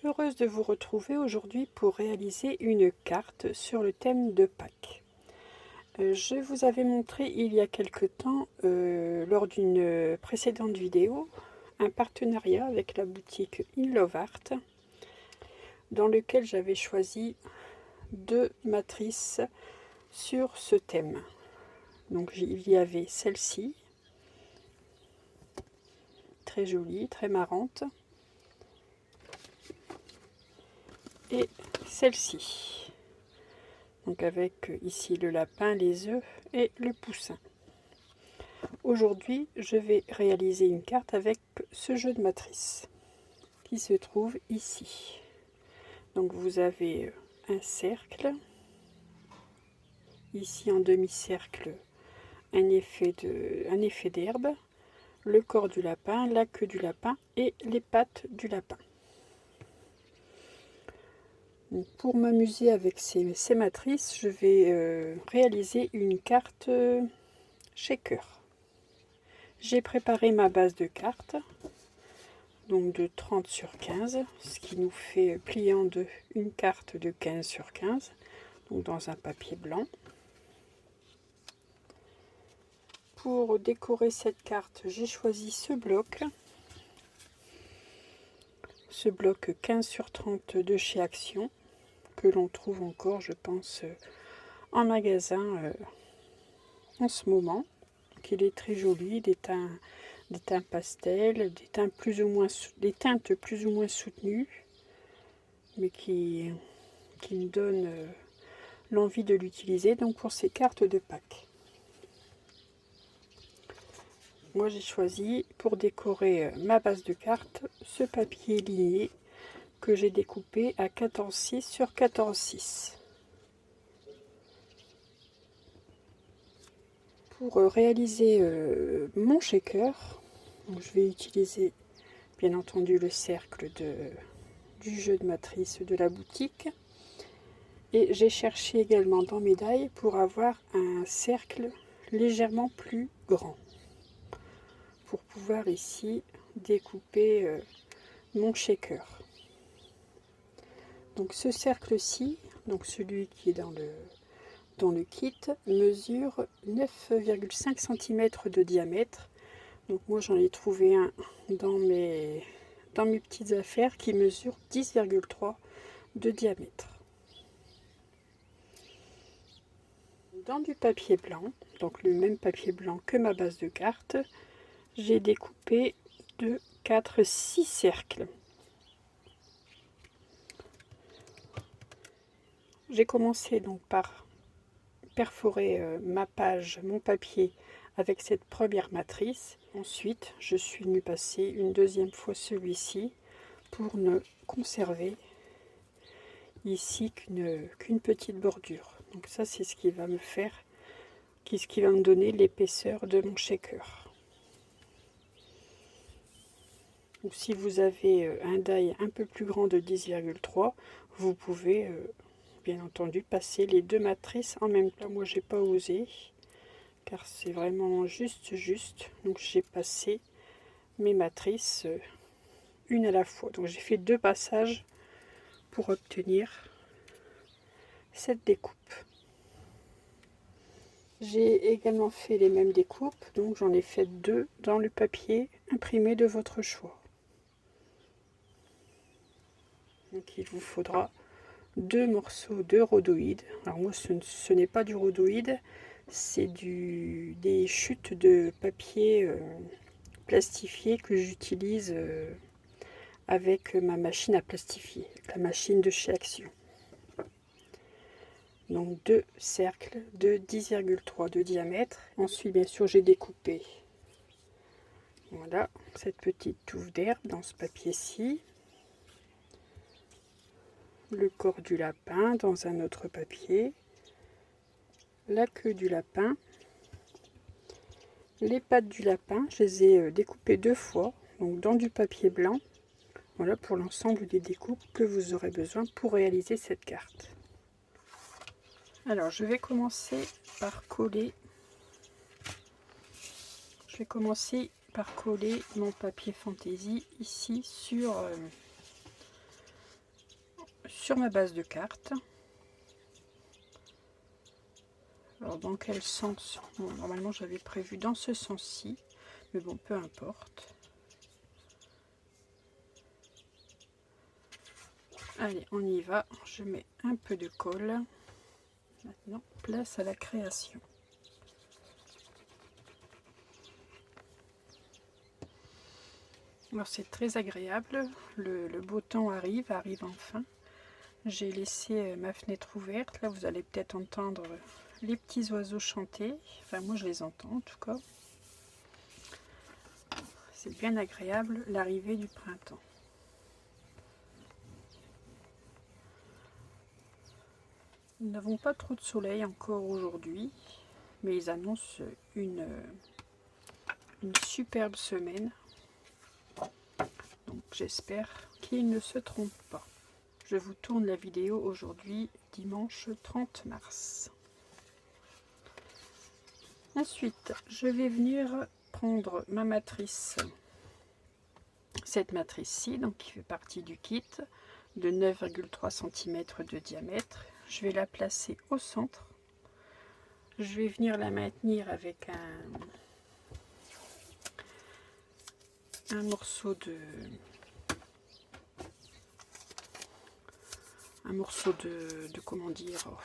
heureuse de vous retrouver aujourd'hui pour réaliser une carte sur le thème de Pâques. Je vous avais montré il y a quelque temps, lors d'une précédente vidéo, un partenariat avec la boutique In Love Art, dans lequel j'avais choisi 2 matrices sur ce thème. Donc il y avait celle-ci, très jolie, très marrante, et celle-ci, donc avec ici le lapin, les œufs et le poussin. Aujourd'hui, je vais réaliser une carte avec ce jeu de matrice qui se trouve ici. Donc vous avez un cercle, ici en demi-cercle un effet d'herbe, le corps du lapin, la queue du lapin et les pattes du lapin. Donc pour m'amuser avec ces matrices, je vais réaliser une carte shaker. J'ai préparé ma base de cartes, donc de 30 sur 15, ce qui nous fait plier en deux une carte de 15 sur 15, donc dans un papier blanc. Pour décorer cette carte, j'ai choisi ce bloc 15 sur 30 de chez Action, que l'on trouve encore, je pense, en magasin en ce moment. Donc, il est très joli, des teints pastels, des teintes plus ou moins soutenues, mais qui me donnent l'envie de l'utiliser donc pour ces cartes de Pâques. Moi j'ai choisi pour décorer ma base de cartes ce papier lié que j'ai découpé à 14,6 sur 14,6. Pour réaliser mon shaker, donc je vais utiliser bien entendu le cercle du jeu de matrice de la boutique, et j'ai cherché également dans mes dailles pour avoir un cercle légèrement plus grand pour pouvoir ici découper mon shaker. Donc ce cercle-ci, donc celui qui est dans le kit, mesure 9,5 cm de diamètre. Donc moi j'en ai trouvé un dans mes petites affaires qui mesure 10,3 de diamètre. Dans du papier blanc, donc le même papier blanc que ma base de cartes, j'ai découpé de 6 cercles. J'ai commencé donc par perforer mon papier avec cette première matrice. Ensuite, je suis venue passer une deuxième fois celui-ci pour ne conserver ici qu'une petite bordure. Donc ça, c'est ce qui va me donner l'épaisseur de mon shaker. Donc, si vous avez un die un peu plus grand de 10,3, vous pouvez bien entendu passer les 2 matrices en même temps. Moi j'ai pas osé car c'est vraiment juste, donc j'ai passé mes matrices une à la fois. Donc j'ai fait 2 passages pour obtenir cette découpe. J'ai également fait les mêmes découpes, donc j'en ai fait 2 dans le papier imprimé de votre choix. Donc il vous faudra 2 morceaux de rhodoïde. Alors moi ce n'est pas du rhodoïde, c'est des chutes de papier plastifié que j'utilise avec ma machine à plastifier, la machine de chez Action. Donc 2 cercles de 10,3 de diamètre. Ensuite bien sûr j'ai découpé voilà cette petite touffe d'herbe dans ce papier-ci, le corps du lapin dans un autre papier, la queue du lapin, les pattes du lapin, je les ai découpées 2 fois, donc dans du papier blanc. Voilà pour l'ensemble des découpes que vous aurez besoin pour réaliser cette carte. Alors je vais commencer par coller. Mon papier fantaisie ici sur sur ma base de carte. Alors dans quel sens? Bon, normalement j'avais prévu dans ce sens-ci, mais bon, peu importe. Allez, on y va. Je mets un peu de colle. Maintenant, place à la création. Alors c'est très agréable, le beau temps arrive enfin. J'ai laissé ma fenêtre ouverte, là vous allez peut-être entendre les petits oiseaux chanter, enfin moi je les entends en tout cas. C'est bien agréable l'arrivée du printemps. Nous n'avons pas trop de soleil encore aujourd'hui, mais ils annoncent une superbe semaine. Donc j'espère qu'ils ne se trompent pas. Je vous tourne la vidéo aujourd'hui, dimanche 30 mars. Ensuite, je vais venir prendre ma matrice. Cette matrice-ci, donc qui fait partie du kit, de 9,3 cm de diamètre. Je vais la placer au centre. Je vais venir la maintenir avec un morceau de comment dire, oh,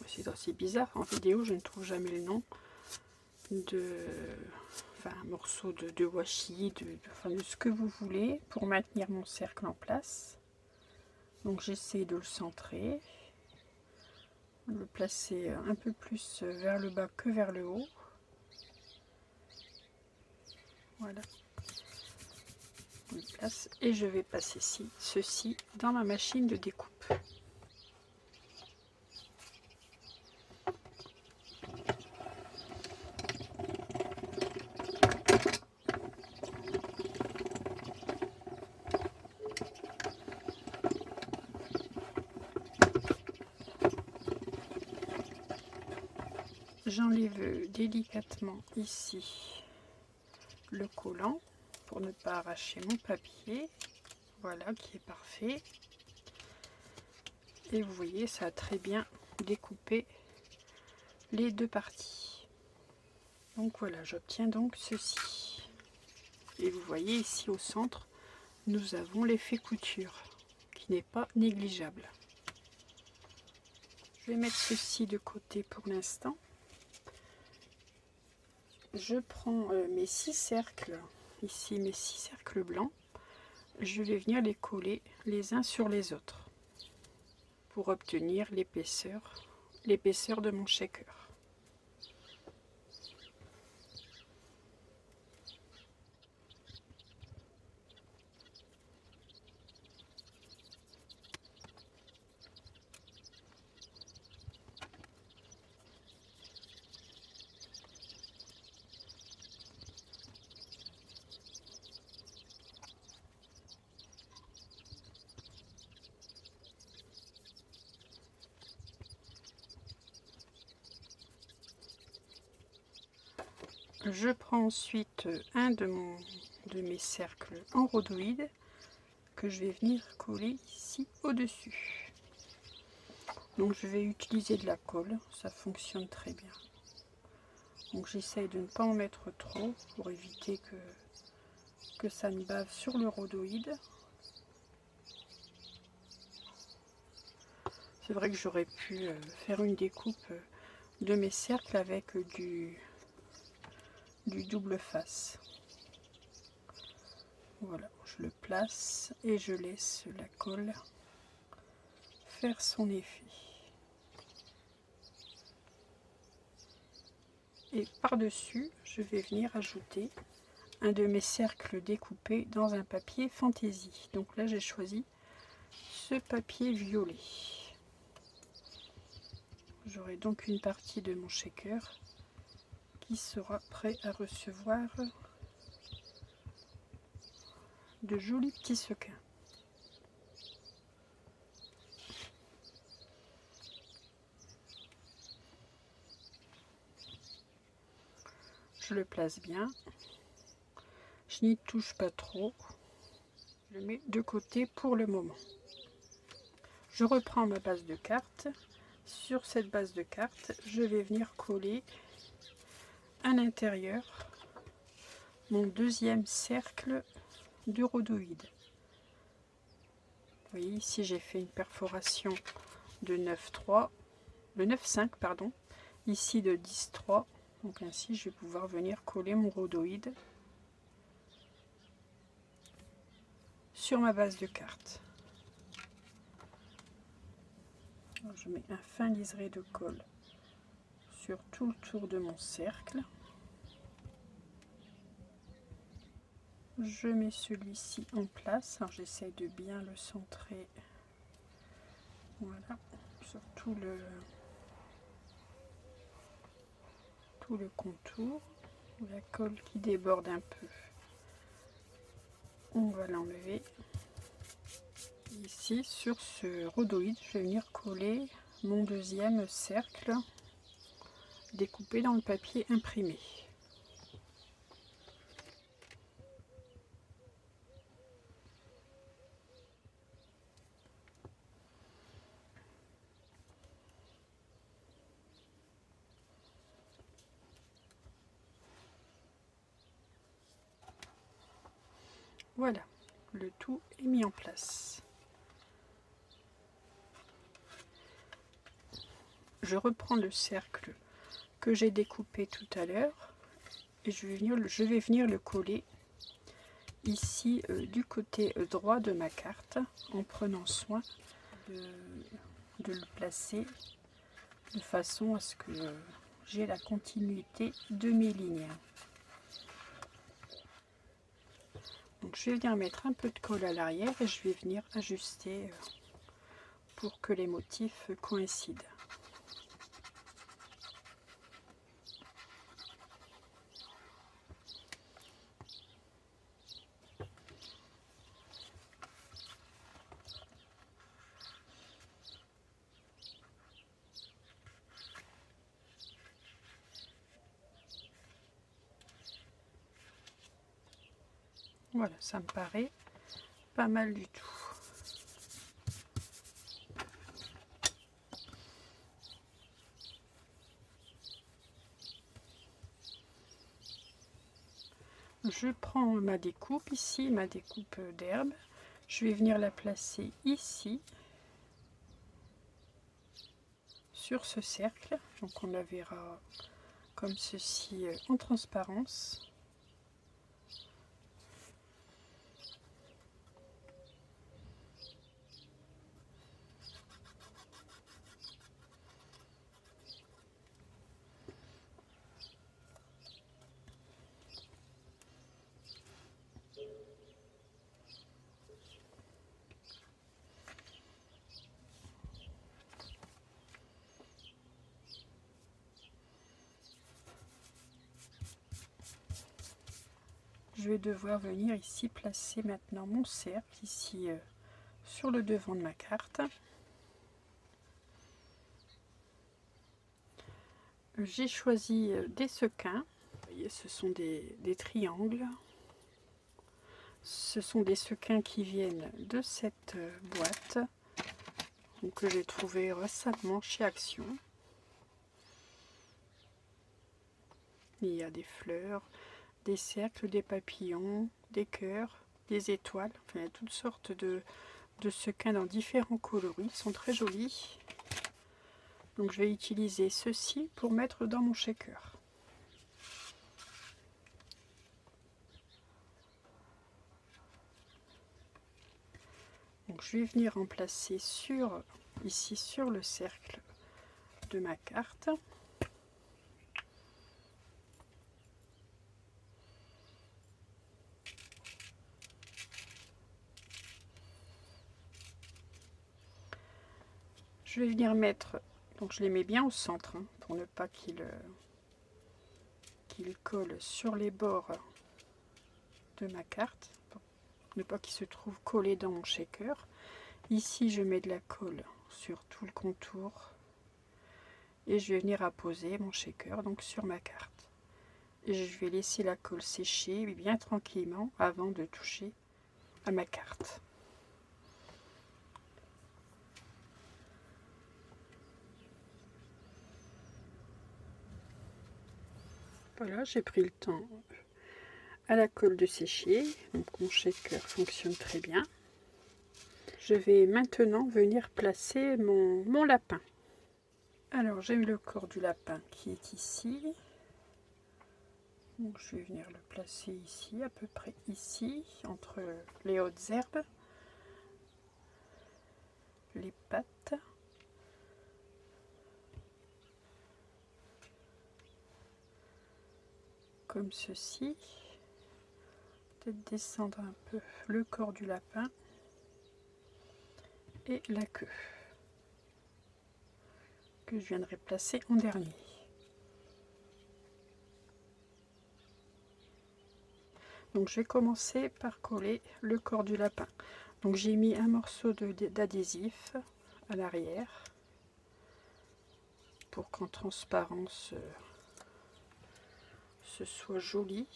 c'est assez bizarre en vidéo, je ne trouve jamais le nom, un morceau de washi, de ce que vous voulez pour maintenir mon cercle en place. Donc j'essaie de le centrer, de le placer un peu plus vers le bas que vers le haut. Voilà. Je le place et je vais passer ceci dans ma machine de découpe. J'enlève délicatement ici le collant pour ne pas arracher mon papier. Voilà, qui est parfait. Et vous voyez, ça a très bien découpé les deux parties. Donc voilà, j'obtiens donc ceci. Et vous voyez ici au centre, nous avons l'effet couture qui n'est pas négligeable. Je vais mettre ceci de côté pour l'instant. Je prends mes 6 cercles, ici mes 6 cercles blancs, je vais venir les coller les uns sur les autres pour obtenir l'épaisseur de mon shaker. Je prends ensuite un de mes cercles en rhodoïde que je vais venir coller ici au-dessus. Donc je vais utiliser de la colle, ça fonctionne très bien. Donc j'essaye de ne pas en mettre trop pour éviter que ça ne bave sur le rhodoïde. C'est vrai que j'aurais pu faire une découpe de mes cercles avec du double face. Voilà, je le place et je laisse la colle faire son effet. Et par-dessus, je vais venir ajouter un de mes cercles découpés dans un papier fantaisie. Donc là, j'ai choisi ce papier violet. J'aurai donc une partie de mon shaker qui sera prêt à recevoir de jolis petits sequins. Je le place bien, je n'y touche pas trop, je le mets de côté pour le moment. Je reprends ma base de carte. Sur cette base de carte, je vais venir coller à l'intérieur mon deuxième cercle de rhodoïde. Vous voyez ici j'ai fait une perforation de 9,3, de 9,5 pardon, ici de 10,3. Donc ainsi je vais pouvoir venir coller mon rhodoïde sur ma base de carte. Alors, je mets un fin liseré de colle sur tout le tour de mon cercle. Je mets celui-ci en place. Alors j'essaie de bien le centrer. Voilà, sur tout le contour. La colle qui déborde un peu, on va l'enlever. Ici sur ce rhodoïde, je vais venir coller mon deuxième cercle découpé dans le papier imprimé. Voilà, le tout est mis en place. Je reprends le cercle que j'ai découpé tout à l'heure et je vais venir le coller ici du côté droit de ma carte en prenant soin de le placer de façon à ce que j'ai la continuité de mes lignes. Donc je vais venir mettre un peu de colle à l'arrière et je vais venir ajuster pour que les motifs coïncident. Voilà, ça me paraît pas mal du tout. Je prends ma découpe ici, ma découpe d'herbe. Je vais venir la placer ici, sur ce cercle. Donc on la verra comme ceci en transparence. Je vais devoir venir ici placer maintenant mon cercle ici sur le devant de ma carte. J'ai choisi des sequins. Vous voyez, ce sont des triangles. Ce sont des sequins qui viennent de cette boîte que j'ai trouvé récemment chez Action. Il y a des fleurs, des cercles, des papillons, des cœurs, des étoiles, enfin, il y a toutes sortes de sequins dans différents coloris, ils sont très jolis. Donc je vais utiliser ceci pour mettre dans mon shaker. Donc je vais venir en placer ici sur le cercle de ma carte. Je vais venir mettre, donc je les mets bien au centre hein, pour ne pas qu'ils collent sur les bords de ma carte, pour ne pas qu'ils se trouvent collés dans mon shaker. Ici je mets de la colle sur tout le contour et je vais venir apposer mon shaker donc sur ma carte. Et je vais laisser la colle sécher bien tranquillement avant de toucher à ma carte. Voilà, j'ai pris le temps à la colle de sécher, donc mon shaker fonctionne très bien. Je vais maintenant venir placer mon lapin. Alors j'ai le corps du lapin qui est ici. Donc je vais venir le placer ici, à peu près ici, entre les hautes herbes, les pattes. Comme ceci. Peut-être descendre un peu le corps du lapin et la queue que je viendrai placer en dernier. Donc je vais commencer par coller le corps du lapin. Donc j'ai mis un morceau d'adhésif à l'arrière pour qu'en transparence ce soit joli.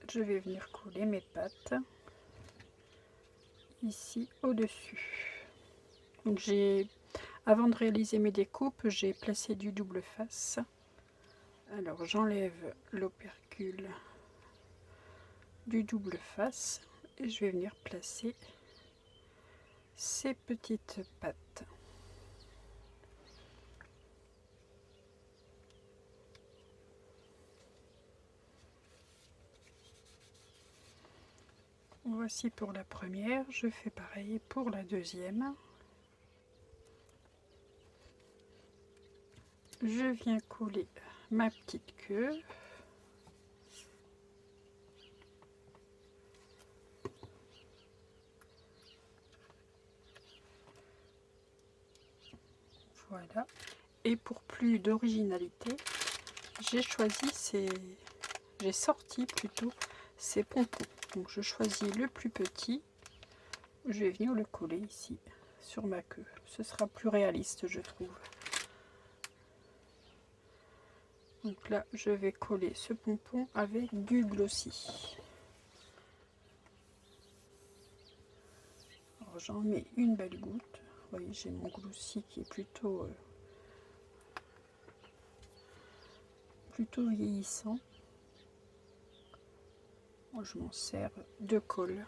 Je vais venir coller mes pattes ici au-dessus. Donc avant de réaliser mes découpes, j'ai placé du double face. Alors j'enlève l'opercule du double face et je vais venir placer ces petites pattes. Voici pour la première, je fais pareil pour la deuxième. Je viens coller ma petite queue. Voilà. Et pour plus d'originalité, j'ai sorti plutôt ces pompons. Donc je choisis le plus petit. Je vais venir le coller ici sur ma queue. Ce sera plus réaliste, je trouve. Donc là, je vais coller ce pompon avec du glossy. Alors j'en mets une belle goutte. Vous voyez, j'ai mon glossy qui est plutôt vieillissant. Moi, je m'en sers de colle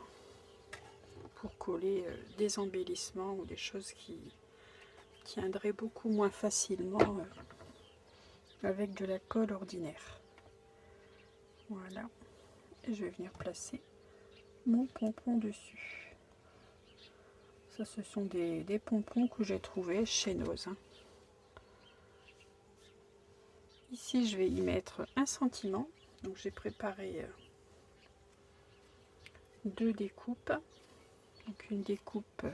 pour coller des embellissements ou des choses qui tiendraient beaucoup moins facilement avec de la colle ordinaire. Voilà, et je vais venir placer mon pompon dessus. Ça, ce sont des pompons que j'ai trouvés chez Noz. Ici, je vais y mettre un sentiment. Donc, j'ai préparé deux découpes. Donc, une découpe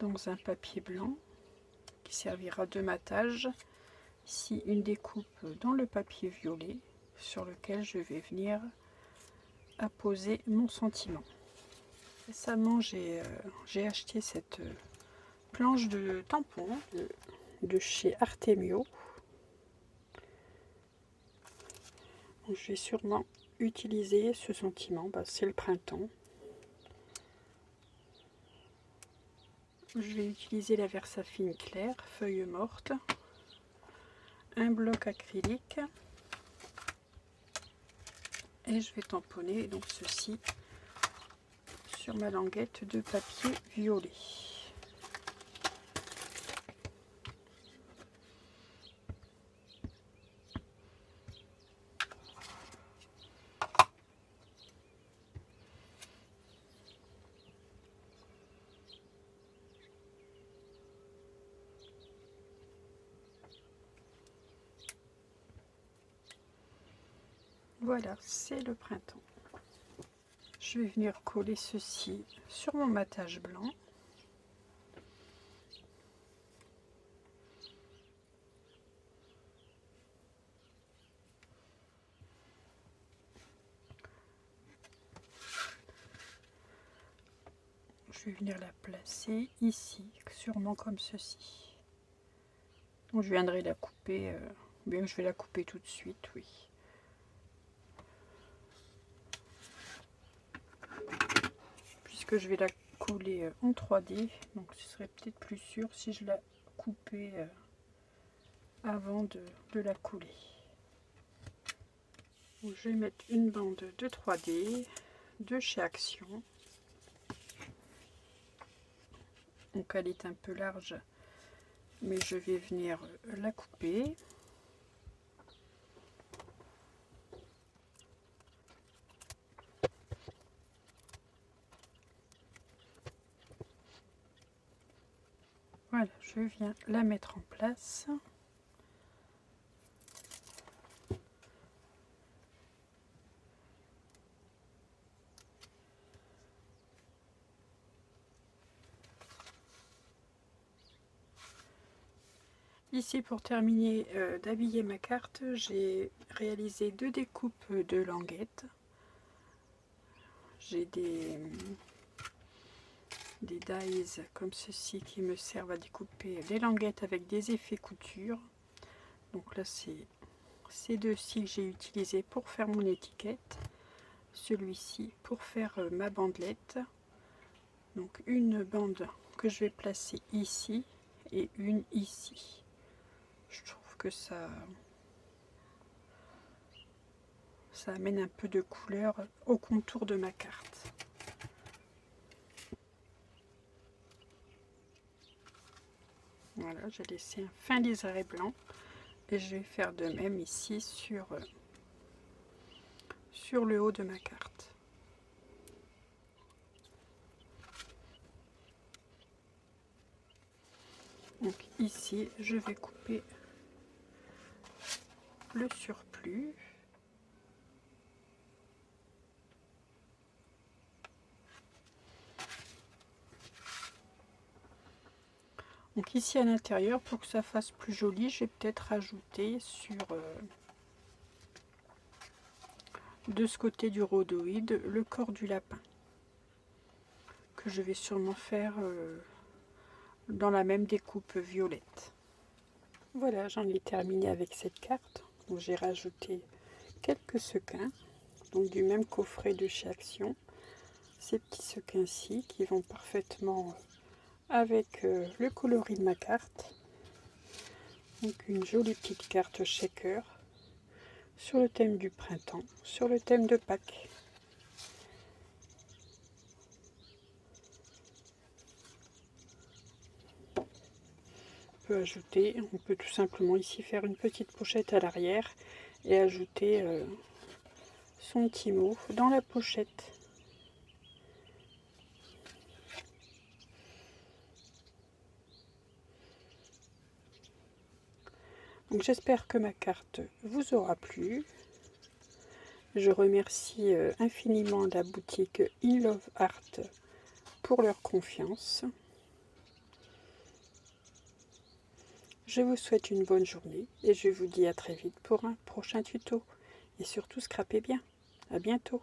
dans un papier blanc qui servira de matage. Ici, une découpe dans le papier violet sur lequel je vais venir apposer mon sentiment. Récemment, j'ai acheté cette planche de tampon de chez Artemio. Donc, je vais sûrement utiliser ce sentiment, c'est le printemps. Je vais utiliser la Versafine claire, feuille morte, un bloc acrylique et je vais tamponner donc ceci sur ma languette de papier violet. Voilà, c'est le printemps. Je vais venir coller ceci sur mon matage blanc. Je vais venir la placer ici, sûrement comme ceci. Donc je viendrai la couper, bien je vais la couper tout de suite, oui. Puisque je vais la couler en 3D, donc ce serait peut-être plus sûr si je la coupais avant de la couler. Donc je vais mettre une bande de 3D de chez Action. Donc elle est un peu large, mais je vais venir la couper. Voilà, je viens la mettre en place. Ici, pour terminer d'habiller ma carte, j'ai réalisé 2 découpes de languettes. J'ai des dies comme ceci qui me servent à découper les languettes avec des effets couture. Donc là, c'est ces deux-ci que j'ai utilisés pour faire mon étiquette. Celui-ci pour faire ma bandelette. Donc une bande que je vais placer ici et une ici. Je trouve que ça amène un peu de couleur au contour de ma carte. Voilà, j'ai laissé un fin liseré blanc et je vais faire de même ici sur le haut de ma carte. Donc ici, je vais couper le surplus. Donc ici à l'intérieur, pour que ça fasse plus joli, je vais peut-être rajouter sur de ce côté du rhodoïde le corps du lapin, que je vais sûrement faire dans la même découpe violette. Voilà, j'en ai terminé avec cette carte. Donc j'ai rajouté quelques sequins, donc du même coffret de chez Action. Ces petits sequins-ci qui vont parfaitement avec le coloris de ma carte. Donc une jolie petite carte shaker sur le thème du printemps, sur le thème de Pâques. On peut ajouter, on peut tout simplement ici faire une petite pochette à l'arrière et ajouter son petit mot dans la pochette. Donc j'espère que ma carte vous aura plu. Je remercie infiniment la boutique In Love Art pour leur confiance. Je vous souhaite une bonne journée et je vous dis à très vite pour un prochain tuto. Et surtout, scrapez bien. À bientôt.